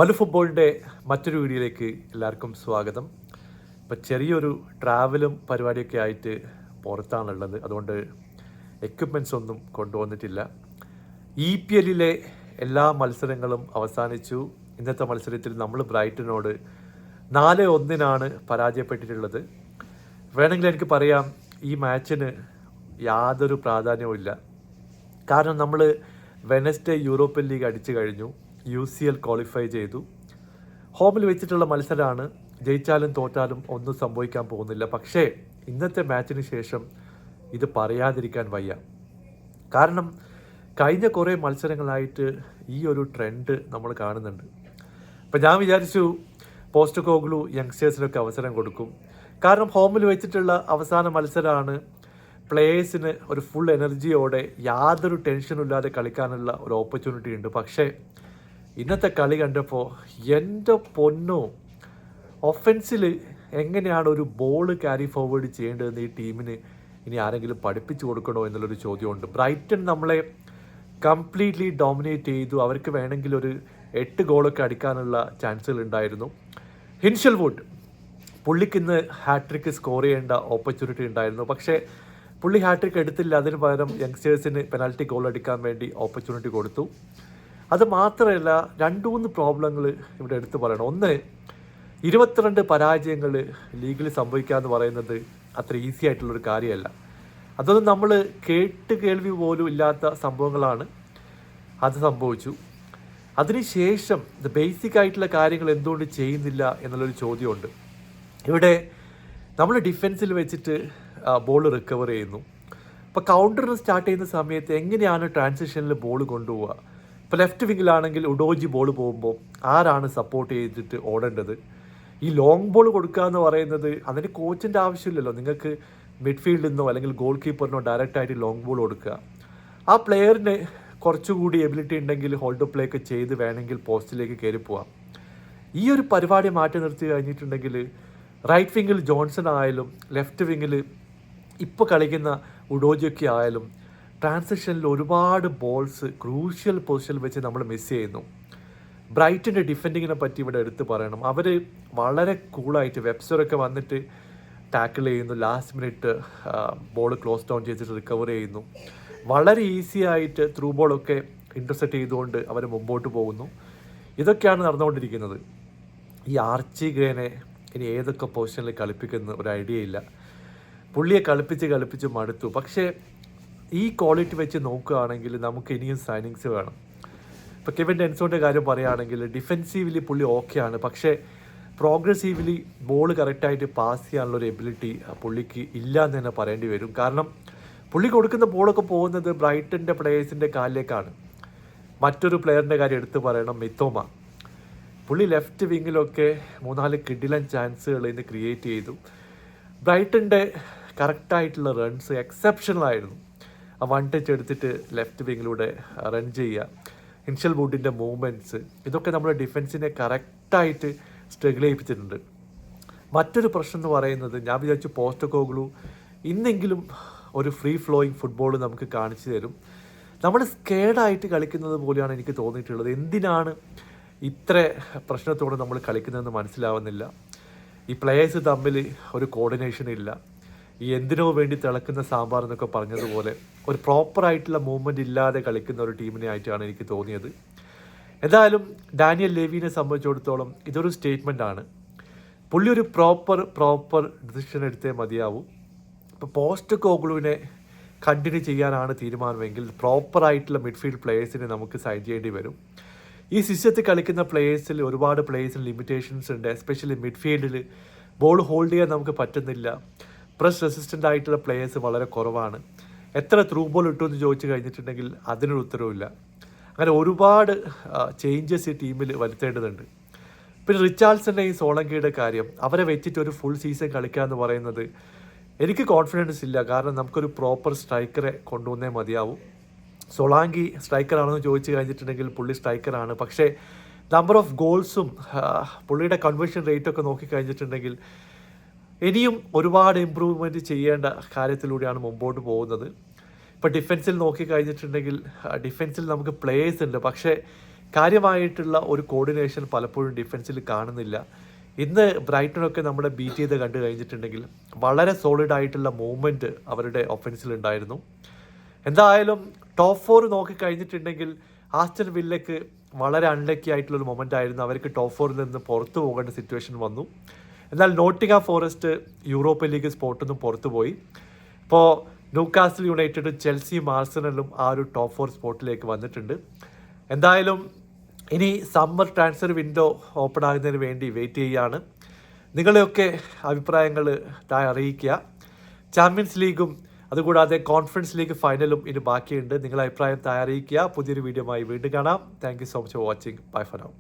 മല്ലു ഫുട്ബോളിൻ്റെ മറ്റൊരു വീഡിയോയിലേക്ക് എല്ലാവർക്കും സ്വാഗതം. ഇപ്പം ചെറിയൊരു ട്രാവലും പരിപാടിയൊക്കെ ആയിട്ട് പുറത്താണുള്ളത്, അതുകൊണ്ട് എക്യുപ്മെൻറ്റ്സ് ഒന്നും കൊണ്ടുവന്നിട്ടില്ല. EPL എല്ലാ മത്സരങ്ങളും അവസാനിച്ചു. ഇന്നത്തെ മത്സരത്തിൽ നമ്മൾ ബ്രൈറ്റനോട് 4-1 പരാജയപ്പെട്ടിട്ടുള്ളത്. വേണമെങ്കിൽ എനിക്ക് പറയാം, ഈ മാച്ചിന് യാതൊരു പ്രാധാന്യവും ഇല്ല. കാരണം നമ്മൾ വെനസ്ഡേ യൂറോപ്യൻ ലീഗ് അടിച്ചു കഴിഞ്ഞു, UCL ക്വാളിഫൈ ചെയ്തു. ഹോമിൽ വെച്ചിട്ടുള്ള മത്സരമാണ്, ജയിച്ചാലും തോറ്റാലും ഒന്നും സംഭവിക്കാൻ പോകുന്നില്ല. പക്ഷേ ഇന്നത്തെ മാച്ചിന് ശേഷം ഇത് പറയാതിരിക്കാൻ വയ്യ. കാരണം കഴിഞ്ഞ കുറേ മത്സരങ്ങളായിട്ട് ഈ ഒരു ട്രെൻഡ് നമ്മൾ കാണുന്നുണ്ട്. അപ്പം ഞാൻ വിചാരിച്ചു പോസ്റ്റക്കോഗ്ലു യങ്സ്റ്റേഴ്സിനൊക്കെ അവസരം കൊടുക്കും. കാരണം ഹോമിൽ വെച്ചിട്ടുള്ള അവസാന മത്സരമാണ്. പ്ലേയേഴ്സിന് ഒരു ഫുൾ എനർജിയോടെ യാതൊരു ടെൻഷനും ഇല്ലാതെ കളിക്കാനുള്ള ഒരു ഓപ്പർച്യൂണിറ്റി ഉണ്ട്. പക്ഷേ ഇന്നത്തെ കളി കണ്ടപ്പോൾ എൻ്റെ പൊന്നോ, ഒഫൻസിൽ എങ്ങനെയാണ് ഒരു ബോൾ ക്യാരി ഫോർവേഡ് ചെയ്യേണ്ടതെന്ന് ഈ ടീമിന് ഇനി ആരെങ്കിലും പഠിപ്പിച്ചു കൊടുക്കണോ എന്നുള്ളൊരു ചോദ്യമുണ്ട്. ബ്രൈറ്റൺ നമ്മളെ കംപ്ലീറ്റ്ലി ഡോമിനേറ്റ് ചെയ്തു. അവർക്ക് വേണമെങ്കിൽ ഒരു 8 ഗോളൊക്കെ അടിക്കാനുള്ള ചാൻസുകൾ ഉണ്ടായിരുന്നു. ഹിൻഷൽവുഡ് പുള്ളിക്കിന്ന് ഹാട്രിക്ക് സ്കോർ ചെയ്യേണ്ട ഓപ്പർച്യൂണിറ്റി ഉണ്ടായിരുന്നു. പക്ഷേ പുള്ളി ഹാട്രിക്ക് എടുത്തില്ല. അതിന് പകരം യങ്സ്റ്റേഴ്സിന് പെനാൽറ്റി ഗോൾ അടിക്കാൻ വേണ്ടി ഓപ്പർച്യൂണിറ്റി കൊടുത്തു. അത് മാത്രമല്ല, 2-3 പ്രോബ്ലങ്ങൾ ഇവിടെ എടുത്തു പറയണം. ഒന്ന്, 22 പരാജയങ്ങൾ ലീഗിൽ സംഭവിക്കുക എന്ന് പറയുന്നത് അത്ര ഈസി ആയിട്ടുള്ളൊരു കാര്യമല്ല. അതൊന്നും നമ്മൾ കേൾവി പോലും ഇല്ലാത്ത സംഭവങ്ങളാണ്. അത് സംഭവിച്ചു. അതിനുശേഷം ബേസിക് ആയിട്ടുള്ള കാര്യങ്ങൾ എന്തുകൊണ്ട് ചെയ്യുന്നില്ല എന്നുള്ളൊരു ചോദ്യമുണ്ട്. ഇവിടെ നമ്മൾ ഡിഫൻസിൽ വെച്ചിട്ട് ബോൾ റിക്കവർ ചെയ്യുന്നു. ഇപ്പോൾ കൗണ്ടറിന് സ്റ്റാർട്ട് ചെയ്യുന്ന സമയത്ത് എങ്ങനെയാണ് ട്രാൻസിഷനിൽ ബോൾ കൊണ്ടുപോവുക? ഇപ്പോൾ ലെഫ്റ്റ് വിങ്ങിലാണെങ്കിൽ ഉഡോജി ബോൾ പോകുമ്പോൾ ആരാണ് സപ്പോർട്ട് ചെയ്തിട്ട് ഓടേണ്ടത്? ഈ ലോങ് ബോൾ കൊടുക്കുക എന്ന് പറയുന്നത് അതിന് കോച്ചിൻ്റെ ആവശ്യമില്ലല്ലോ. നിങ്ങൾക്ക് മിഡ്ഫീൽഡിൽ നിന്നോ അല്ലെങ്കിൽ ഗോൾ കീപ്പറിനോ ഡയറക്റ്റായിട്ട് ലോങ് ബോൾ കൊടുക്കുക. ആ പ്ലെയറിന് കുറച്ചുകൂടി എബിലിറ്റി ഉണ്ടെങ്കിൽ ഹോൾഡ് പ്ലേ ഒക്കെ ചെയ്ത് വേണമെങ്കിൽ പോസ്റ്റിലേക്ക് കയറി പോവാം. ഈ ഒരു പരിപാടി മാറ്റി നിർത്തി കഴിഞ്ഞിട്ടുണ്ടെങ്കിൽ റൈറ്റ് വിങ്ങിൽ ജോൺസൺ ആയാലും ലെഫ്റ്റ് വിങ്ങിൽ ഇപ്പോൾ കളിക്കുന്ന ഉഡോജിയൊക്കെ ആയാലും ട്രാൻസിഷനിൽ ഒരുപാട് ബോൾസ് ക്രൂഷ്യൽ പൊസിഷനിൽ വെച്ച് നമ്മൾ മിസ് ചെയ്യുന്നു. ബ്രൈറ്റൻ്റെ ഡിഫെൻഡിങ്ങിനെ പറ്റി ഇവിടെ എടുത്ത് പറയണം. അവർ വളരെ കൂളായിട്ട് വെബ്സ്റ്ററൊക്കെ വന്നിട്ട് ടാക്കിൾ ചെയ്യുന്നു. Last minute ball close down ചെയ്തിട്ട് റിക്കവർ ചെയ്യുന്നു. വളരെ ഈസി ആയിട്ട് ത്രൂ ബോളൊക്കെ ഇൻ്റർസെപ്റ്റ് ചെയ്തുകൊണ്ട് അവർ മുമ്പോട്ട് പോകുന്നു. ഇതൊക്കെയാണ് നടന്നുകൊണ്ടിരിക്കുന്നത്. ഈ ആർച്ചി ഗ്രേനെ ഇനി ഏതൊക്കെ പൊസിഷനിൽ കളിപ്പിക്കുന്ന ഒരു ഐഡിയ ഇല്ല. പുള്ളിയെ കളിപ്പിച്ച് മടുത്തു. പക്ഷേ ഈ ക്വാളിറ്റി വെച്ച് നോക്കുകയാണെങ്കിൽ നമുക്ക് ഇനിയും സൈനിങ്സ് വേണം. ഇപ്പോൾ കെവിൻ ഡെൻസോൻ്റെ കാര്യം പറയുകയാണെങ്കിൽ ഡിഫെൻസീവ്ലി പുള്ളി ഓക്കെയാണ്. പക്ഷേ പ്രോഗ്രസീവ്ലി ബോൾ കറക്റ്റായിട്ട് പാസ് ചെയ്യാനുള്ളൊരു എബിലിറ്റി പുള്ളിക്ക് ഇല്ല എന്ന് തന്നെ പറയേണ്ടി വരും. കാരണം പുള്ളി കൊടുക്കുന്ന ബോളൊക്കെ പോകുന്നത് ബ്രൈറ്റൻ്റെ പ്ലേയേഴ്സിൻ്റെ കാലിലേക്കാണ്. മറ്റൊരു പ്ലെയറിൻ്റെ കാര്യം എടുത്ത് പറയണം, മിത്തോമ. പുള്ളി ലെഫ്റ്റ് വിങ്ങിലൊക്കെ 3-4 കിഡിലൻ ചാൻസുകൾ ഇന്ന് ക്രിയേറ്റ് ചെയ്തു. ബ്രൈറ്റൻ്റെ കറക്റ്റായിട്ടുള്ള റൺസ് എക്സെപ്ഷണലായിരുന്നു. ആ 1 ടച്ച് എടുത്തിട്ട് ലെഫ്റ്റ് വിങ്ങിലൂടെ റൺ ചെയ്യുക, ഹിൻഷൽവുഡിൻ്റെ മൂവ്മെൻറ്റ്സ്, ഇതൊക്കെ നമ്മുടെ ഡിഫൻസിനെ കറക്റ്റായിട്ട് സ്ട്രഗിൾ ചെയ്യിപ്പിച്ചിട്ടുണ്ട്. മറ്റൊരു പ്രശ്നം എന്ന് പറയുന്നത്, ഞാൻ വിചാരിച്ചു പോസ്റ്റക്കോഗ്ലു ഇന്നെങ്കിലും ഒരു ഫ്രീ ഫ്ലോയിങ് ഫുട്ബോൾ നമുക്ക് കാണിച്ചു തരും. നമ്മൾ സ്കേഡായിട്ട് കളിക്കുന്നത് പോലെയാണ് എനിക്ക് തോന്നിയിട്ടുള്ളത്. എന്തിനാണ് ഇത്ര പ്രശ്നത്തോടെ നമ്മൾ കളിക്കുന്നതെന്ന് മനസ്സിലാവുന്നില്ല. ഈ പ്ലേയേഴ്സ് തമ്മിൽ ഒരു കോർഡിനേഷൻ ഇല്ല. ഈ എന്തിനോ വേണ്ടി തിളക്കുന്ന സാമ്പാർ എന്നൊക്കെ പറഞ്ഞതുപോലെ ഒരു പ്രോപ്പറായിട്ടുള്ള മൂവ്മെൻറ്റ് ഇല്ലാതെ കളിക്കുന്ന ഒരു ടീമിനെ ആയിട്ടാണ് എനിക്ക് തോന്നിയത്. എന്തായാലും ഡാനിയൽ ലെവിനെ സംബന്ധിച്ചിടത്തോളം ഇതൊരു സ്റ്റേറ്റ്മെൻ്റ് ആണ്. പുള്ളി ഒരു പ്രോപ്പർ ഡിസിഷൻ എടുത്തേ മതിയാവും. ഇപ്പോൾ പോസ്റ്റക്കോഗ്ലുവിനെ കണ്ടിന്യൂ ചെയ്യാനാണ് തീരുമാനമെങ്കിൽ പ്രോപ്പറായിട്ടുള്ള മിഡ്ഫീൽഡ് പ്ലേയേഴ്സിനെ നമുക്ക് സൈൻ ചെയ്യേണ്ടി വരും. ഈ സിസ്റ്റത്തിൽ കളിക്കുന്ന പ്ലേയേഴ്സിൽ ഒരുപാട് പ്ലേയേഴ്സിന് ലിമിറ്റേഷൻസ് ഉണ്ട്. എസ്പെഷ്യലി മിഡ്ഫീൽഡിൽ ബോൾ ഹോൾഡ് ചെയ്യാൻ നമുക്ക് പറ്റുന്നില്ല. പ്രസ് റെസിസ്റ്റൻ്റ് ആയിട്ടുള്ള പ്ലേയേഴ്സ് വളരെ കുറവാണ്. എത്ര ത്രൂ ബോൾ ഇട്ടു എന്ന് ചോദിച്ചു കഴിഞ്ഞിട്ടുണ്ടെങ്കിൽ അതിനൊരു ഉത്തരവില്ല. അങ്ങനെ ഒരുപാട് ചേഞ്ചസ് ഈ ടീമിൽ വരുത്തേണ്ടതുണ്ട്. പിന്നെ റിച്ചാർഡ്സൻ്റെയും സോളങ്കിയുടെ കാര്യം, അവരെ വെച്ചിട്ട് ഒരു ഫുൾ സീസൺ കളിക്കുക എന്ന് പറയുന്നത് എനിക്ക് കോൺഫിഡൻസ് ഇല്ല. കാരണം നമുക്കൊരു പ്രോപ്പർ സ്ട്രൈക്കറെ കൊണ്ടുവന്നേ മതിയാവും. സോളാങ്കി സ്ട്രൈക്കറാണെന്ന് ചോദിച്ചു കഴിഞ്ഞിട്ടുണ്ടെങ്കിൽ പുള്ളി സ്ട്രൈക്കറാണ്. പക്ഷേ നമ്പർ ഓഫ് ഗോൾസും പുള്ളിയുടെ കൺവേർഷൻ റേറ്റൊക്കെ നോക്കിക്കഴിഞ്ഞിട്ടുണ്ടെങ്കിൽ ഇനിയും ഒരുപാട് ഇമ്പ്രൂവ്മെൻറ്റ് ചെയ്യേണ്ട കാര്യത്തിലൂടെയാണ് മുമ്പോട്ട് പോകുന്നത്. ഇപ്പോൾ ഡിഫൻസിൽ നോക്കിക്കഴിഞ്ഞിട്ടുണ്ടെങ്കിൽ ഡിഫൻസിൽ നമുക്ക് പ്ലേയേഴ്സ് ഉണ്ട്. പക്ഷേ കാര്യമായിട്ടുള്ള ഒരു കോർഡിനേഷൻ പലപ്പോഴും ഡിഫൻസിൽ കാണുന്നില്ല. ഇന്ന് ബ്രൈറ്റണൊക്കെ നമ്മളെ ബീറ്റ് ചെയ്ത് കണ്ടു കഴിഞ്ഞിട്ടുണ്ടെങ്കിൽ വളരെ സോളിഡ് ആയിട്ടുള്ള മൂവ്മെൻറ്റ് അവരുടെ ഒഫൻസിലുണ്ടായിരുന്നു. എന്തായാലും ടോപ്പ് 4 നോക്കിക്കഴിഞ്ഞിട്ടുണ്ടെങ്കിൽ ആസ്റ്റൺ വില്ലയ്ക്ക് വളരെ അൺലക്കി ആയിട്ടുള്ളൊരു മൊമെൻ്റ് ആയിരുന്നു. അവർക്ക് ടോപ്പ് 4 നിന്ന് പുറത്തു പോകേണ്ട സിറ്റുവേഷൻ വന്നു. എന്നാൽ നോട്ടിംഗ്ഹാം ഫോറസ്റ്റ് യൂറോപ്യൻ ലീഗ് സ്പോട്ടിൽ നിന്നും പുറത്തുപോയി. ഇപ്പോൾ ന്യൂകാസിൽ യുണൈറ്റഡും ചെൽസിയും ആർസണലും ആ ഒരു ടോപ്പ് 4 സ്പോട്ടിലേക്ക് വന്നിട്ടുണ്ട്. എന്തായാലും ഇനി സമ്മർ ട്രാൻസ്ഫർ വിൻഡോ ഓപ്പൺ ആകുന്നതിന് വേണ്ടി വെയിറ്റ് ചെയ്യുകയാണ്. നിങ്ങളെയൊക്കെ അഭിപ്രായങ്ങൾ താഴെ അറിയിക്കുക. ചാമ്പ്യൻസ് ലീഗും അതുകൂടാതെ കോൺഫറൻസ് ലീഗ് ഫൈനലും ഇനി ബാക്കിയുണ്ട്. നിങ്ങളുടെ അഭിപ്രായം താഴെ അറിയിക്കുക. പുതിയൊരു വീഡിയോയുമായി വീണ്ടും കാണാം. Thank you so much for watching. Bye for now.